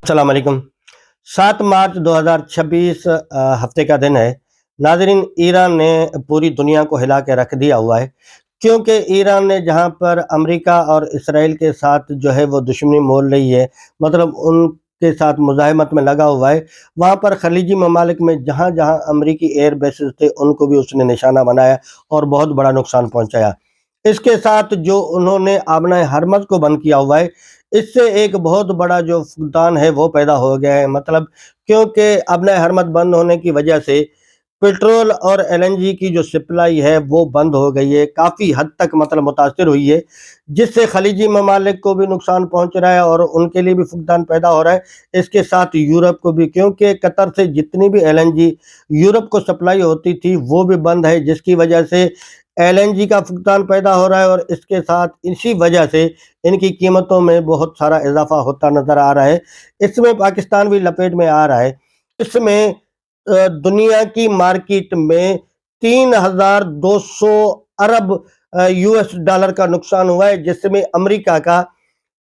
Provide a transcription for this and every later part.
السلام علیکم۔ 7 مارچ 2026 ہفتے کا دن ہے۔ ناظرین، ایران نے پوری دنیا کو ہلا کے رکھ دیا ہوا ہے، کیونکہ ایران نے جہاں پر امریکہ اور اسرائیل کے ساتھ جو ہے وہ دشمنی مول رہی ہے، مطلب ان کے ساتھ مزاحمت میں لگا ہوا ہے، وہاں پر خلیجی ممالک میں جہاں جہاں امریکی ایئر بیسز تھے ان کو بھی اس نے نشانہ بنایا اور بہت بڑا نقصان پہنچایا۔ اس کے ساتھ جو انہوں نے آبنائے ہرمز کو بند کیا ہوا ہے، اس سے ایک بہت بڑا جو فقدان ہے وہ پیدا ہو گیا ہے، مطلب کیونکہ آبنائے ہرمز بند ہونے کی وجہ سے پیٹرول اور LNG کی جو سپلائی ہے وہ بند ہو گئی ہے، کافی حد تک مطلب متاثر ہوئی ہے، جس سے خلیجی ممالک کو بھی نقصان پہنچ رہا ہے اور ان کے لیے بھی فقدان پیدا ہو رہا ہے۔ اس کے ساتھ یورپ کو بھی، کیونکہ قطر سے جتنی بھی LNG یورپ کو سپلائی ہوتی تھی وہ بھی بند ہے، جس کی وجہ سے LNG کا فقدان پیدا ہو رہا ہے، اور اس کے ساتھ اسی وجہ سے ان کی قیمتوں میں بہت سارا اضافہ ہوتا نظر آ رہا ہے۔ اس میں پاکستان بھی لپیٹ میں آ رہا ہے۔ اس میں دنیا کی مارکیٹ میں 3200 ارب US ڈالر کا نقصان ہوا ہے، جس میں امریکہ کا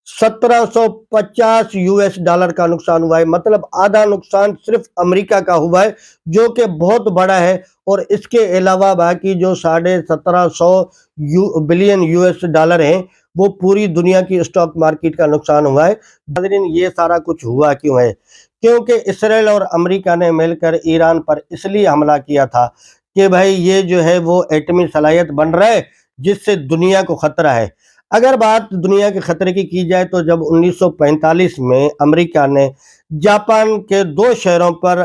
1750 US ڈالر کا نقصان ہوا ہے، مطلب آدھا نقصان صرف امریکہ کا ہوا ہے، جو کہ بہت بڑا ہے۔ اور اس کے علاوہ باقی جو 1750 بلین US ڈالر ہیں وہ پوری دنیا کی اسٹاک مارکیٹ کا نقصان ہوا ہے۔ ناظرین، یہ سارا کچھ ہوا کیوں ہے؟ کیونکہ اسرائیل اور امریکہ نے مل کر ایران پر اس لیے حملہ کیا تھا کہ بھائی یہ جو ہے وہ ایٹمی صلاحیت بن رہا ہے، جس سے دنیا کو خطرہ ہے۔ اگر بات دنیا کے خطرے کی جائے تو جب 1945 میں امریکہ نے جاپان کے 2 شہروں پر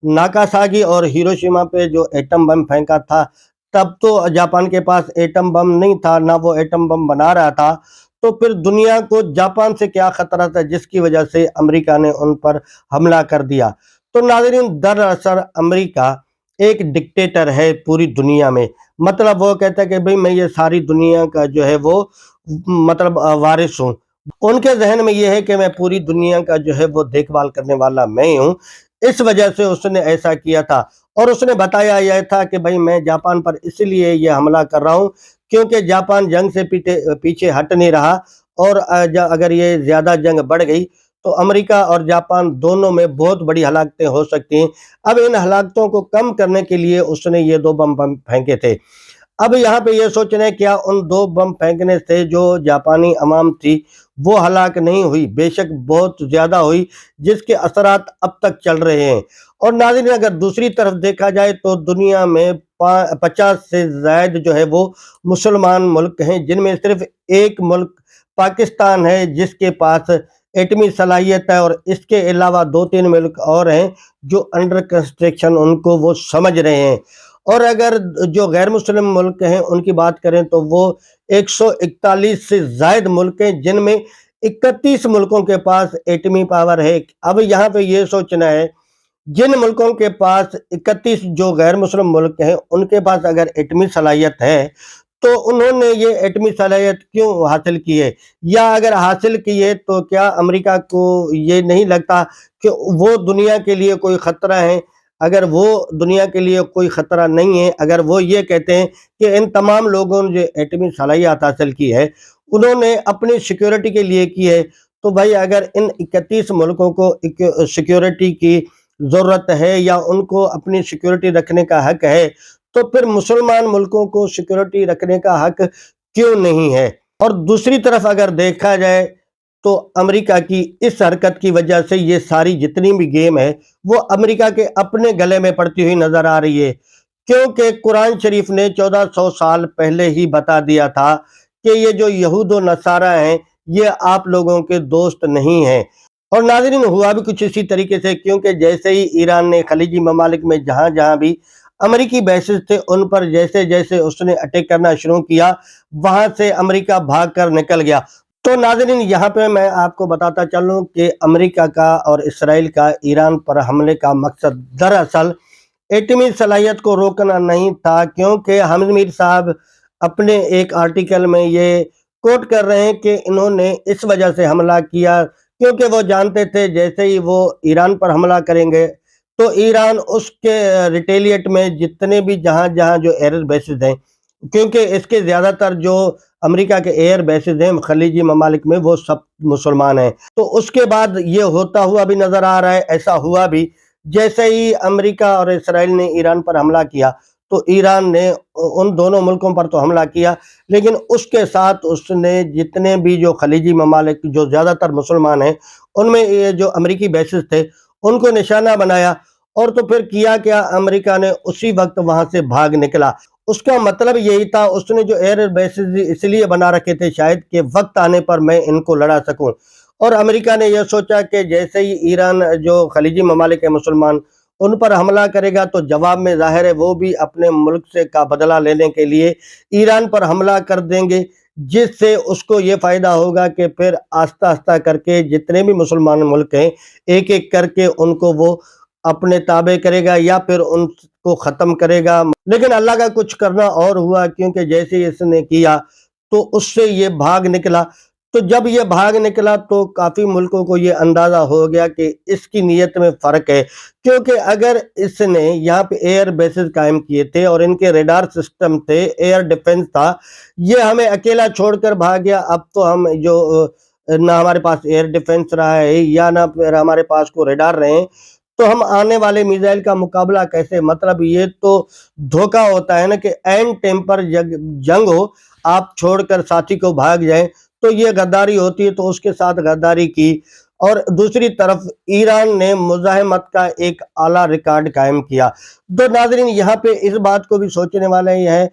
ناکاساگی اور ہیروشیما پہ جو ایٹم بم پھینکا تھا، تب تو جاپان کے پاس ایٹم بم نہیں تھا، نہ وہ ایٹم بم بنا رہا تھا، تو پھر دنیا کو جاپان سے کیا خطرہ تھا، جس کی وجہ سے امریکہ نے ان پر حملہ کر دیا۔ تو ناظرین، دراصل امریکہ ایک ڈکٹیٹر ہے پوری دنیا میں، مطلب وہ کہتا ہے کہ بھئی میں یہ ساری دنیا کا جو ہے وہ مطلب وارث ہوں۔ ان کے ذہن میں یہ ہے کہ میں پوری دنیا کا جو ہے وہ دیکھ بھال کرنے والا میں ہوں، اس وجہ سے اس نے ایسا کیا تھا۔ اور اس نے بتایا یہ تھا کہ بھئی میں جاپان پر اس لیے یہ حملہ کر رہا ہوں کیونکہ جاپان جنگ سے پیچھے ہٹ نہیں رہا، اور اگر یہ زیادہ جنگ بڑھ گئی تو امریکہ اور جاپان دونوں میں بہت بڑی ہلاکتیں ہو سکتی ہیں۔ اب ان ہلاکتوں کو کم کرنے کے لیے اس نے یہ 2 بم پھینکے تھے۔ اب یہاں پہ یہ سوچنا ہے کیا ان 2 بم پھینکنے سے جو جاپانی عوام تھی وہ ہلاک نہیں ہوئی؟ بے شک بہت زیادہ ہوئی، جس کے اثرات اب تک چل رہے ہیں۔ اور ناظرین، اگر دوسری طرف دیکھا جائے تو دنیا میں 50 سے زائد جو ہے وہ مسلمان ملک ہیں، جن میں صرف ایک ملک پاکستان ہے جس کے پاس ایٹمی صلاحیت ہے، اور اس کے علاوہ 2-3 ملک اور ہیں جو انڈر کنسٹرکشن ان کو وہ سمجھ رہے ہیں۔ اور اگر جو غیر مسلم ملک ہیں ان کی بات کریں تو وہ 141 سے زائد ملک ہیں، جن میں 31 ملکوں کے پاس ایٹمی پاور ہے۔ اب یہاں پہ یہ سوچنا ہے، جن ملکوں کے پاس 31 جو غیر مسلم ملک ہیں ان کے پاس اگر ایٹمی صلاحیت ہے تو انہوں نے یہ ایٹمی صلاحیت کیوں حاصل کی ہے؟ یا اگر حاصل کی ہے تو کیا امریکہ کو یہ نہیں لگتا کہ وہ دنیا کے لیے کوئی خطرہ ہے؟ اگر وہ دنیا کے لیے کوئی خطرہ نہیں ہے، اگر وہ یہ کہتے ہیں کہ ان تمام لوگوں نے جو ایٹمی صلاحیت حاصل کی ہے انہوں نے اپنی سیکیورٹی کے لیے کی ہے، تو بھائی اگر ان 31 ملکوں کو سیکیورٹی کی ضرورت ہے یا ان کو اپنی سیکیورٹی رکھنے کا حق ہے، تو پھر مسلمان ملکوں کو سیکیورٹی رکھنے کا حق کیوں نہیں ہے؟ اور دوسری طرف اگر دیکھا جائے تو امریکہ کی اس حرکت کی وجہ سے یہ ساری جتنی بھی گیم ہے وہ امریکہ کے اپنے گلے میں پڑتی ہوئی نظر آ رہی ہے، کیونکہ قرآن شریف نے 1400 سال پہلے ہی بتا دیا تھا کہ یہ جو یہود و نصارہ ہیں یہ آپ لوگوں کے دوست نہیں ہیں۔ اور ناظرین، ہوا بھی کچھ اسی طریقے سے، کیونکہ جیسے ہی ایران نے خلیجی ممالک میں جہاں جہاں بھی امریکی بیسز تھے ان پر جیسے جیسے اس نے اٹیک کرنا شروع کیا، وہاں سے امریکہ بھاگ کر نکل گیا۔ تو ناظرین، یہاں پہ میں آپ کو بتاتا چلوں کہ امریکہ کا اور اسرائیل کا ایران پر حملے کا مقصد دراصل ایٹمی صلاحیت کو روکنا نہیں تھا، کیونکہ حامد میر صاحب اپنے ایک آرٹیکل میں یہ کوٹ کر رہے ہیں کہ انہوں نے اس وجہ سے حملہ کیا کیونکہ وہ جانتے تھے جیسے ہی وہ ایران پر حملہ کریں گے تو ایران اس کے ریٹیلیٹ میں جتنے بھی جہاں جہاں جو ایئر بیسز ہیں، کیونکہ اس کے زیادہ تر جو امریکہ کے ایئر بیسز ہیں خلیجی ممالک میں وہ سب مسلمان ہیں۔ تو اس کے بعد یہ ہوتا ہوا بھی نظر آ رہا ہے، ایسا ہوا بھی جیسے ہی امریکہ اور اسرائیل نے ایران پر حملہ کیا تو ایران نے ان دونوں ملکوں پر تو حملہ کیا، لیکن اس کے ساتھ اس نے جتنے بھی جو خلیجی ممالک جو زیادہ تر مسلمان ہیں ان میں یہ جو امریکی بیسز تھے ان کو نشانہ بنایا، اور تو پھر کیا کیا، امریکہ نے اسی وقت وہاں سے بھاگ نکلا۔ اس کا مطلب یہی تھا، اس نے جو ایئر بیسز اس لیے بنا رکھے تھے شاید کہ وقت آنے پر میں ان کو لڑا سکوں، اور امریکہ نے یہ سوچا کہ جیسے ہی ایران جو خلیجی ممالک ہے مسلمان ان پر حملہ کرے گا تو جواب میں ظاہر ہے وہ بھی اپنے ملک سے کا بدلہ لینے کے لیے ایران پر حملہ کر دیں گے، جس سے اس کو یہ فائدہ ہوگا کہ پھر آہستہ آہستہ کر کے جتنے بھی مسلمان ملک ہیں ایک ایک کر کے ان کو وہ اپنے تابع کرے گا یا پھر ان کو ختم کرے گا۔ لیکن اللہ کا کچھ کرنا اور ہوا، کیونکہ جیسے اس نے کیا تو اس سے یہ بھاگ نکلا۔ تو جب یہ بھاگ نکلا تو کافی ملکوں کو یہ اندازہ ہو گیا کہ اس کی نیت میں فرق ہے، کیونکہ اگر اس نے یہاں پہ ایئر بیسز قائم کیے تھے اور ان کے ریڈار سسٹم تھے، ایئر ڈیفنس تھا، یہ ہمیں اکیلا چھوڑ کر بھاگ گیا، اب تو ہم جو نہ ہمارے پاس ایئر ڈیفنس رہا ہے یا نہ پھر ہمارے پاس کو ریڈار رہے ہیں، تو ہم آنے والے میزائل کا مقابلہ کیسے؟ مطلب یہ تو دھوکہ ہوتا ہے نا کہ این ٹائم پر جنگ ہو، آپ چھوڑ کر ساتھی کو بھاگ جائیں، تو یہ غداری ہوتی ہے۔ تو اس کے ساتھ غداری کی، اور دوسری طرف ایران نے مزاحمت کا ایک اعلیٰ ریکارڈ قائم کیا۔ تو ناظرین یہاں پہ اس بات کو بھی سوچنے والا یہ ہے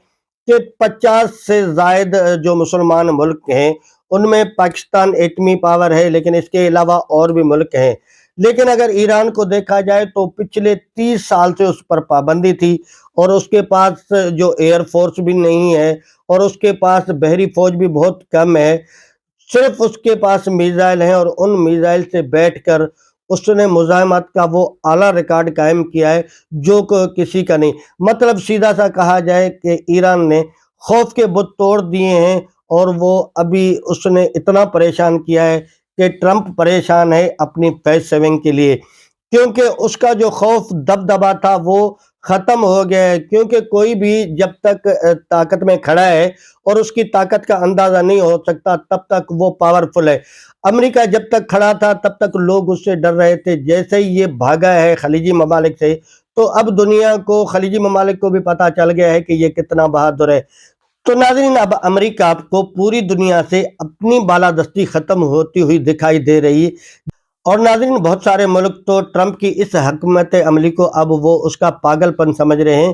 کہ 50 سے زائد جو مسلمان ملک ہیں ان میں پاکستان ایٹمی پاور ہے، لیکن اس کے علاوہ اور بھی ملک ہیں، لیکن اگر ایران کو دیکھا جائے تو پچھلے 30 سال سے اس پر پابندی تھی، اور اس کے پاس جو ایئر فورس بھی نہیں ہے اور اس کے پاس بحری فوج بھی بہت کم ہے، صرف اس کے پاس میزائل ہیں، اور ان میزائل سے بیٹھ کر اس نے مزاحمت کا وہ اعلیٰ ریکارڈ قائم کیا ہے جو کسی کا نہیں۔ مطلب سیدھا سا کہا جائے کہ ایران نے خوف کے بت توڑ دیے ہیں، اور وہ ابھی اس نے اتنا پریشان کیا ہے کہ ٹرمپ پریشان ہے اپنی فیس سیونگ کے لیے، کیونکہ اس کا جو خوف دبدبا تھا وہ ختم ہو گیا ہے، کیونکہ کوئی بھی جب تک طاقت میں کھڑا ہے اور اس کی طاقت کا اندازہ نہیں ہو سکتا تب تک وہ پاورفل ہے۔ امریکہ جب تک کھڑا تھا تب تک لوگ اس سے ڈر رہے تھے، جیسے ہی یہ بھاگا ہے خلیجی ممالک سے تو اب دنیا کو، خلیجی ممالک کو بھی پتہ چل گیا ہے کہ یہ کتنا بہادر ہے۔ تو ناظرین اب امریکہ کو پوری دنیا سے اپنی بالادستی ختم ہوتی ہوئی دکھائی دے رہی ہے، اور ناظرین بہت سارے ملک تو ٹرمپ کی اس حکمت عملی کو اب وہ اس کا پاگل پن سمجھ رہے ہیں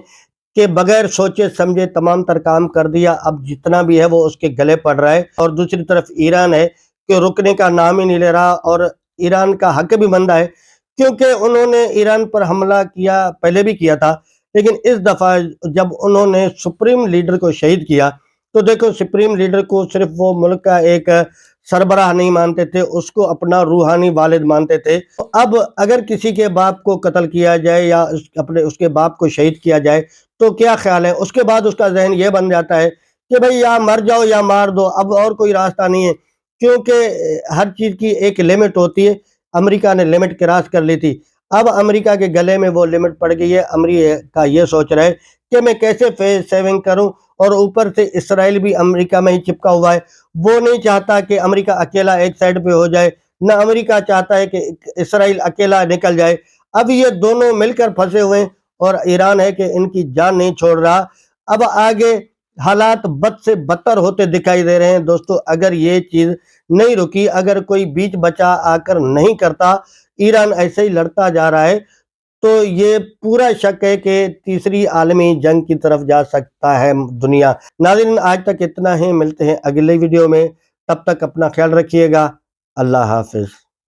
کہ بغیر سوچے سمجھے تمام تر کام کر دیا، اب جتنا بھی ہے وہ اس کے گلے پڑ رہا ہے۔ اور دوسری طرف ایران ہے کہ رکنے کا نام ہی نہیں لے رہا، اور ایران کا حق بھی بنتا ہے کیونکہ انہوں نے ایران پر حملہ کیا، پہلے بھی کیا تھا، لیکن اس دفعہ جب انہوں نے سپریم لیڈر کو شہید کیا تو دیکھو، سپریم لیڈر کو صرف وہ ملک کا ایک سربراہ نہیں مانتے تھے، اس کو اپنا روحانی والد مانتے تھے۔ اب اگر کسی کے باپ کو قتل کیا جائے یا اس کے باپ کو شہید کیا جائے تو کیا خیال ہے؟ اس کے بعد اس کا ذہن یہ بن جاتا ہے کہ بھئی یا مر جاؤ یا مار دو، اب اور کوئی راستہ نہیں ہے، کیونکہ ہر چیز کی ایک لمٹ ہوتی ہے۔ امریکہ نے لمٹ کراس کر لی تھی، اب امریکہ کے گلے میں وہ لمٹ پڑ گئی ہے۔ امریکہ یہ سوچ رہا ہے کہ میں کیسے فیس سیونگ کروں، اور اوپر سے اسرائیل بھی امریکہ میں ہی چپکا ہوا ہے، وہ نہیں چاہتا کہ امریکہ اکیلا ایک سائڈ پہ ہو جائے، نہ امریکہ چاہتا ہے کہ اسرائیل اکیلا نکل جائے۔ اب یہ دونوں مل کر پھنسے ہوئے ہیں، اور ایران ہے کہ ان کی جان نہیں چھوڑ رہا۔ اب آگے حالات بد سے بدتر ہوتے دکھائی دے رہے ہیں دوستو، اگر یہ چیز نہیں رکی، اگر کوئی بیچ بچا آ کر نہیں کرتا، ایران ایسے ہی لڑتا جا رہا ہے تو یہ پورا شک ہے کہ تیسری عالمی جنگ کی طرف جا سکتا ہے دنیا۔ ناظرین آج تک اتنا ہی، ملتے ہیں اگلے ویڈیو میں، تب تک اپنا خیال رکھیے گا، اللہ حافظ۔